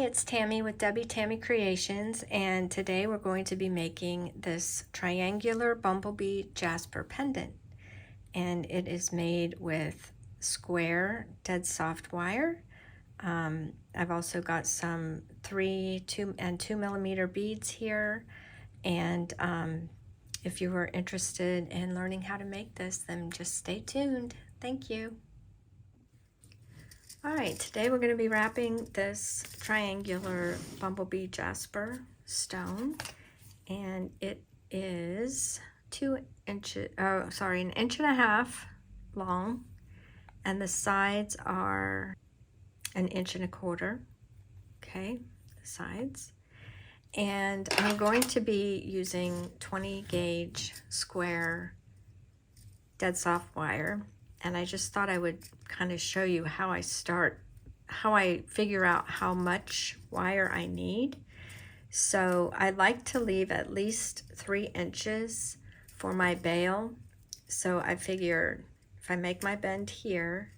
it's Tammy with Tammy Creations, and today we're going to be making this triangular Bumblebee Jasper pendant. And it is made with square dead soft wire. I've also got some 2 millimeter beads here, and if you are interested in learning how to make this, then just stay tuned. Thank you. Alright, today we're going to be wrapping this triangular Bumblebee Jasper stone, and it is 1.5 inches long, and the sides are 1.25 inches, okay, the sides. And I'm going to be using 20 gauge square dead soft wire. And I just thought I would kind of show you how I figure out how much wire I need. So I like to leave at least 3 inches for my bail. So I figure if I make my bend here,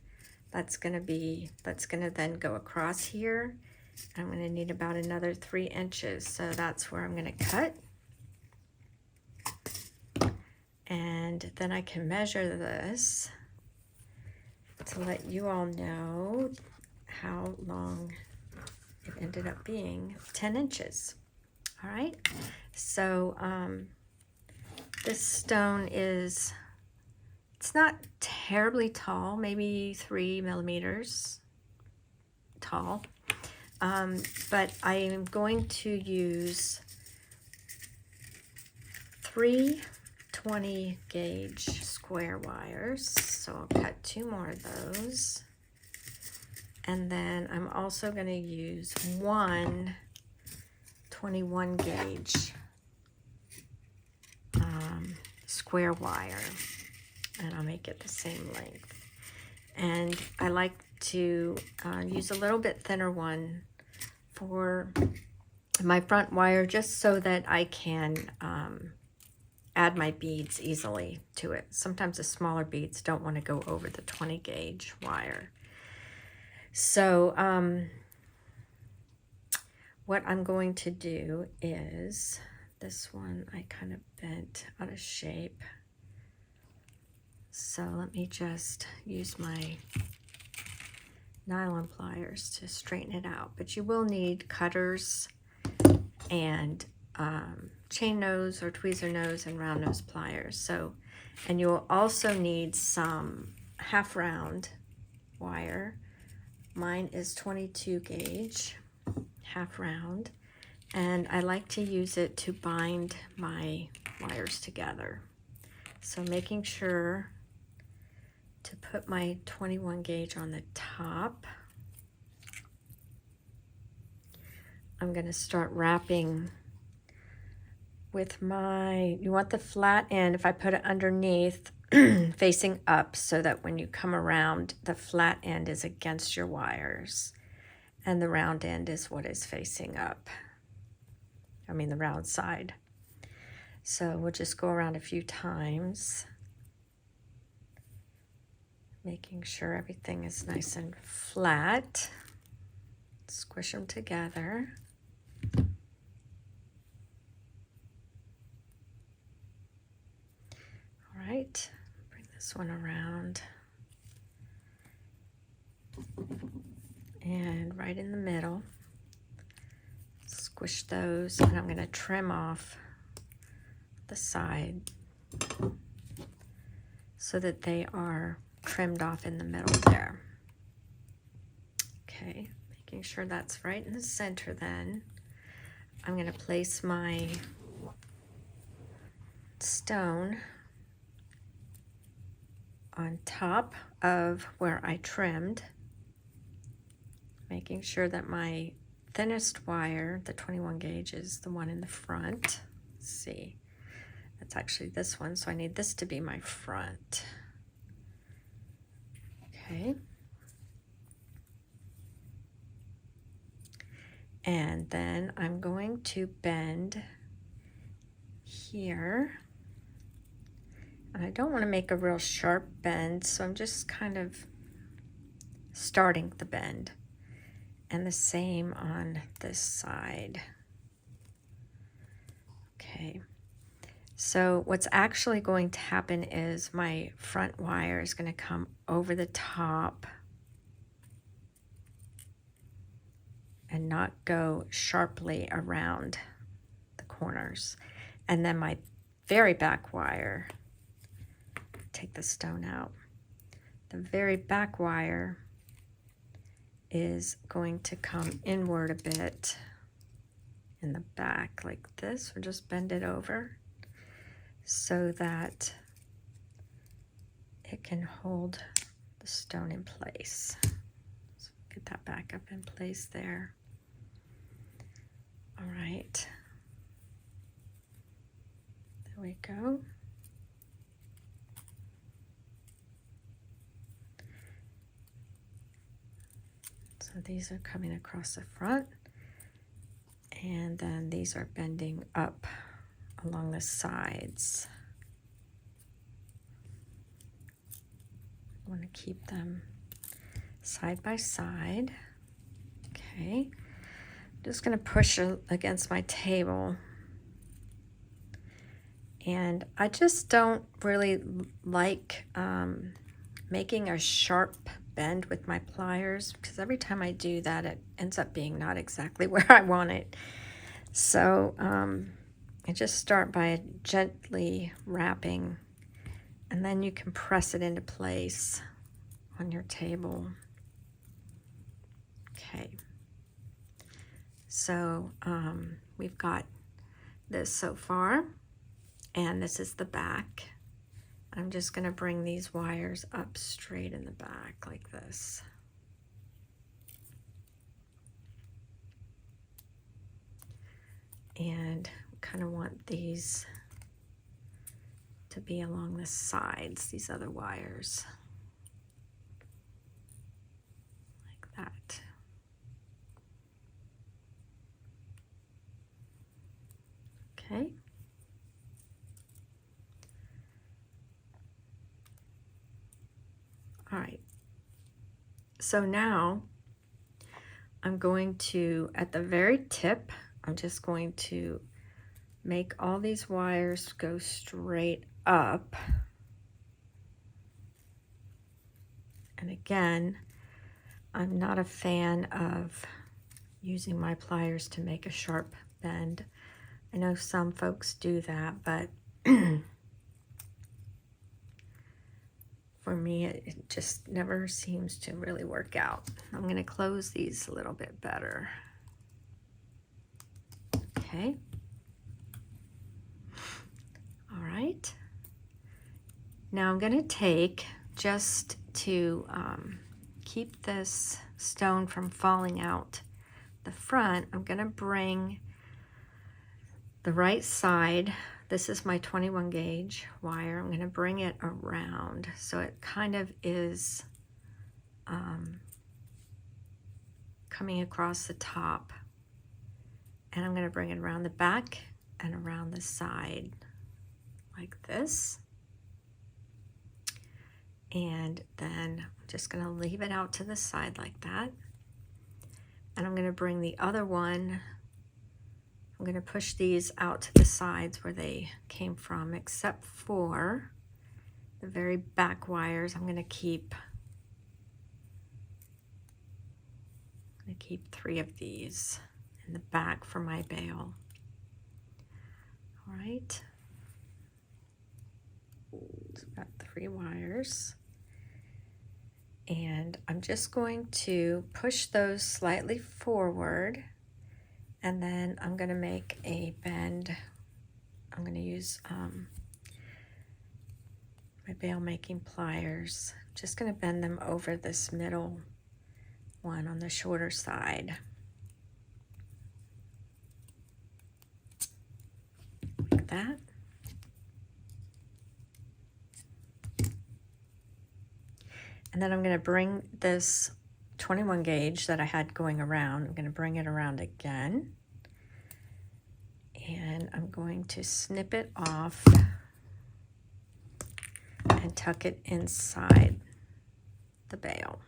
that's gonna then go across here. I'm gonna need about another 3 inches. So that's where I'm gonna cut. And then I can measure this to let you all know how long it ended up being. 10 inches. All right, so this stone it's not terribly tall, maybe 3 millimeters tall, but I am going to use 3 20 gauge square wires, so I'll cut 2 more of those, and then I'm also going to use 1 21 gauge square wire, and I'll make it the same length. And I like to use a little bit thinner one for my front wire, just so that I can add my beads easily to it. Sometimes the smaller beads don't want to go over the 20 gauge wire. So what I'm going to do is, this one I kind of bent out of shape. So let me just use my nylon pliers to straighten it out. But you will need cutters and chain nose or tweezer nose and round nose pliers. So, and you'll also need some half round wire. Mine is 22 gauge half round, and I like to use it to bind my wires together. So making sure to put my 21 gauge on the top. I'm going to start wrapping with you want the flat end, if I put it underneath, facing up, so that when you come around, the flat end is against your wires and the round end is what is facing up. I mean the round side. So we'll just go around a few times, making sure everything is nice and flat. Squish them together. All right, bring this one around. And right in the middle, squish those, and I'm going to trim off the side so that they are trimmed off in the middle there. Okay, making sure that's right in the center. Then I'm going to place my stone on top of where I trimmed, making sure that my thinnest wire, the 21 gauge, is the one in the front. Let's see, that's actually this one, so I need this to be my front. Okay. And then I'm going to bend here. And I don't want to make a real sharp bend, so I'm just kind of starting the bend. and the same on this side. Okay, so what's actually going to happen is my front wire is going to come over the top and not go sharply around the corners. And then my very back wire, take the stone out, the very back wire is going to come inward a bit in the back like this, or just bend it over so that it can hold the stone in place. So get that back up in place there. All right, there we go. So these are coming across the front, and then these are bending up along the sides. I want to keep them side by side. Okay, just going to push against my table, and I just don't really like making a sharp bend with my pliers, because every time I do that it ends up being not exactly where I want it. So I just start by gently wrapping, and then you can press it into place on your table. Okay, so we've got this so far, and this is the back. I'm just going to bring these wires up straight in the back like this. And kind of want these to be along the sides, these other wires, like that. Okay. All right, so now I'm going to, at the very tip, I'm just going to make all these wires go straight up. And again, I'm not a fan of using my pliers to make a sharp bend. I know some folks do that, but for me, it just never seems to really work out. I'm going to close these a little bit better. Okay. All right. Now I'm going to take, just to keep this stone from falling out the front, I'm going to bring the right side. This is my 21 gauge wire. I'm going to bring it around so it kind of is coming across the top. And I'm going to bring it around the back and around the side like this. And then I'm just going to leave it out to the side like that. And I'm going to bring the other one, I'm going to push these out to the sides where they came from, except for the very back wires. I'm going to keep 3 of these in the back for my bail. All right. So I've got 3 wires. And I'm just going to push those slightly forward, and then I'm going to make a bend. I'm going to use my bail making pliers. I'm just going to bend them over this middle one on the shorter side. Like that. And then I'm going to bring this 21 gauge that I had going around, I'm going to bring it around again. And I'm going to snip it off and tuck it inside the bail.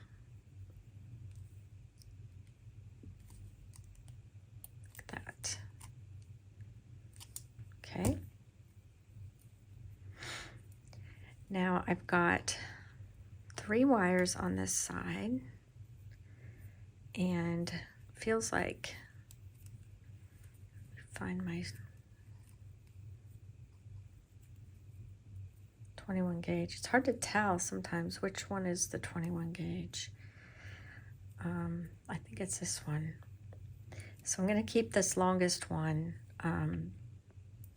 Okay. Now I've got 3 wires on this side, and feels like, find my 21 gauge. It's hard to tell sometimes which one is the 21 gauge. I think it's this one. So I'm going to keep this longest one, and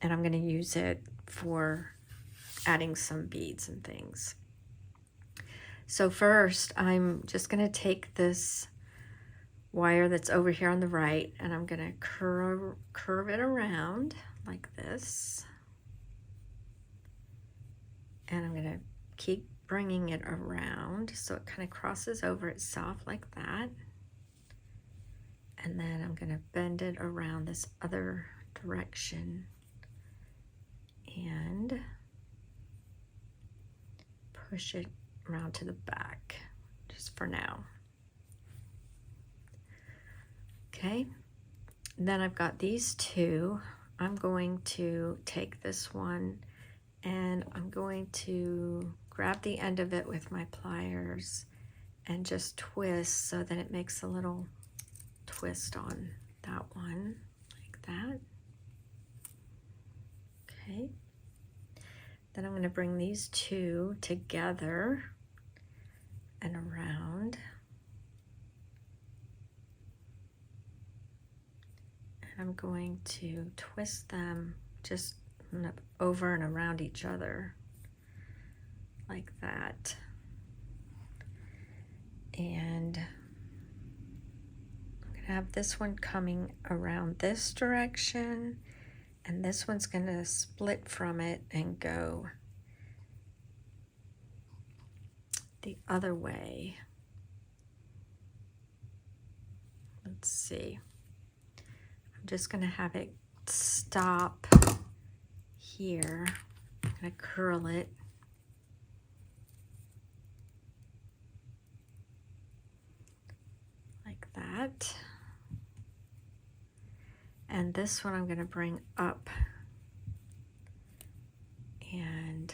I'm going to use it for adding some beads and things. So first, I'm just going to take this wire that's over here on the right, and I'm going to curve it around like this. And I'm going to keep bringing it around so it kind of crosses over itself like that. And then I'm going to bend it around this other direction and push it around to the back, just for now. Okay, and then I've got these 2. I'm going to take this one and I'm going to grab the end of it with my pliers and just twist so that it makes a little twist on that one, like that. Okay. Then I'm going to bring these 2 together and around. And I'm going to twist them just over and around each other, like that. And I'm going to have this one coming around this direction, and this one's going to split from it and go the other way. Let's see. I'm just going to have it stop here. I'm going to curl it. Like that. And this one I'm going to bring up, and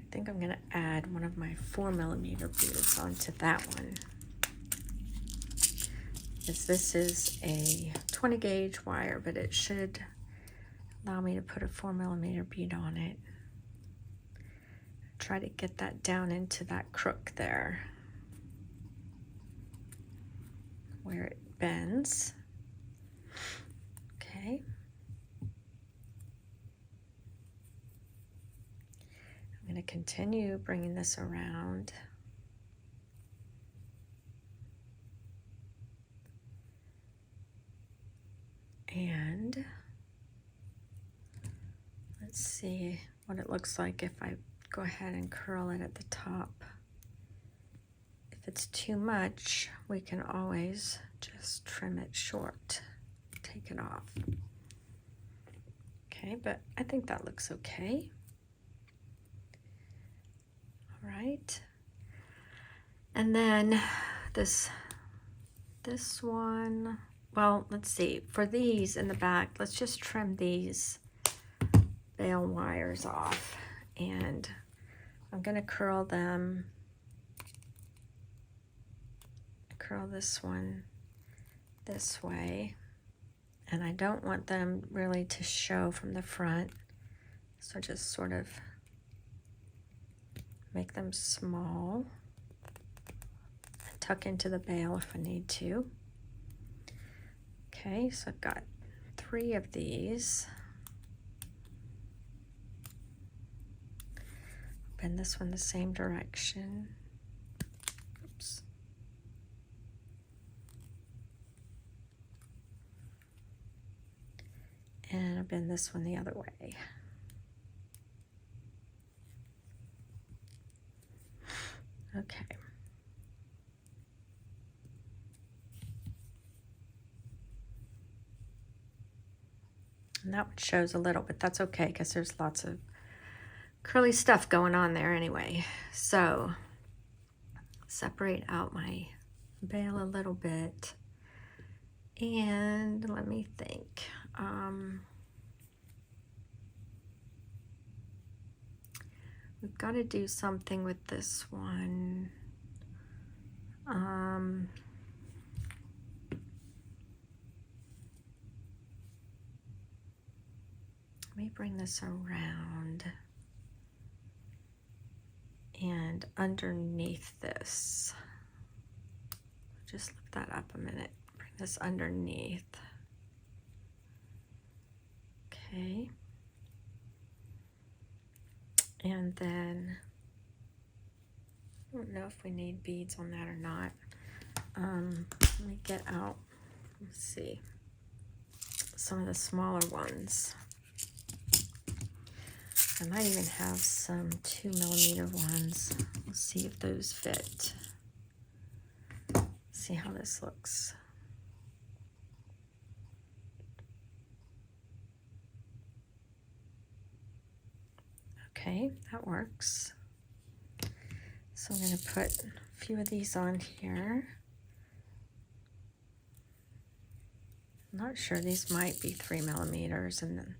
I think I'm going to add one of my 4mm beads onto that one, because this is a 20 gauge wire, but it should allow me to put a 4mm bead on it. Try to get that down into that crook there, where it bends. Okay. I'm going to continue bringing this around. And let's see what it looks like if I go ahead and curl it at the top. If it's too much, we can always just trim it short, take it off. Okay, but I think that looks okay. All right. And then this one, well, let's see. For these in the back, let's just trim these bail wires off. And I'm going to curl them. Curl this one this way, and I don't want them really to show from the front, so just sort of make them small and tuck into the bail if I need to. Okay, so I've got 3 of these. Bend this one the same direction. Oops. And I'll bend this one the other way. Okay. And that one shows a little, but that's okay because there's lots of curly stuff going on there anyway. So separate out my bail a little bit And let me think. We've got to do something with this one. Let me bring this around and underneath this. Just lift that up a minute. Bring this underneath. Okay. And then, I don't know if we need beads on that or not. Let me get out, let's see, some of the smaller ones. I might even have some 2mm ones. We'll see if those fit. See how this looks. Okay, that works. So I'm going to put a few of these on here. I'm not sure, these might be 3mm, and then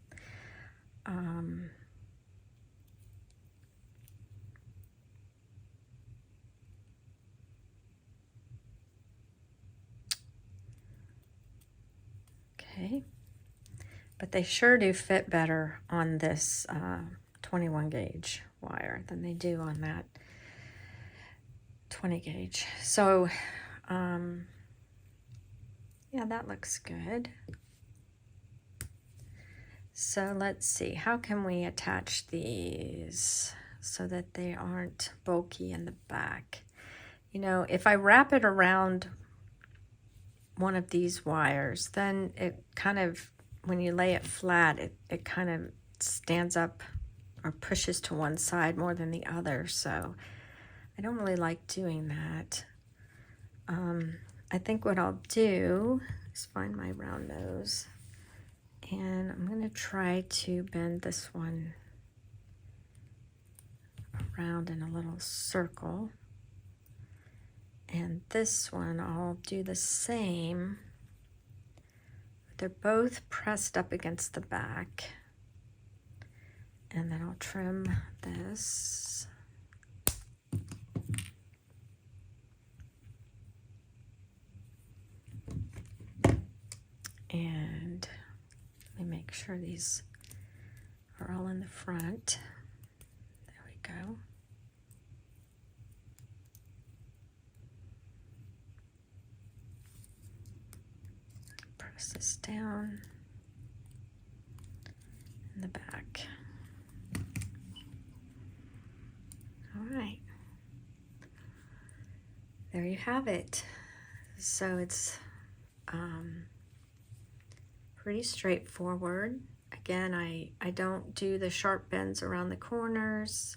okay, but they sure do fit better on this 21 gauge wire than they do on that 20 gauge. So yeah, that looks good. So let's see, how can we attach these so that they aren't bulky in the back? You know, if I wrap it around one of these wires, then it kind of, when you lay it flat, it kind of stands up or pushes to one side more than the other. So I don't really like doing that. I think what I'll do is find my round nose, and I'm going to try to bend this one around in a little circle. And this one I'll do the same. They're both pressed up against the back. And then I'll trim this. And let me make sure these are all in the front. There we go. Press this down in the back. All right. There you have it. So it's pretty straightforward. Again, I don't do the sharp bends around the corners.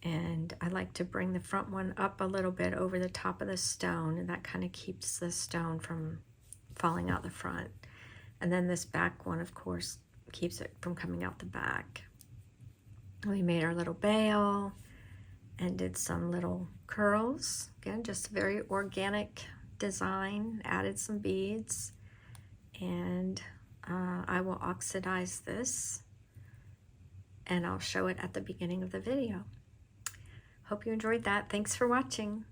And I like to bring the front one up a little bit over the top of the stone, and that kind of keeps the stone from falling out the front. And then this back one, of course, keeps it from coming out the back. We made our little bail and did some little curls. Again, just a very organic design, added some beads, and I will oxidize this and I'll show it at the beginning of the video. Hope you enjoyed that. Thanks for watching.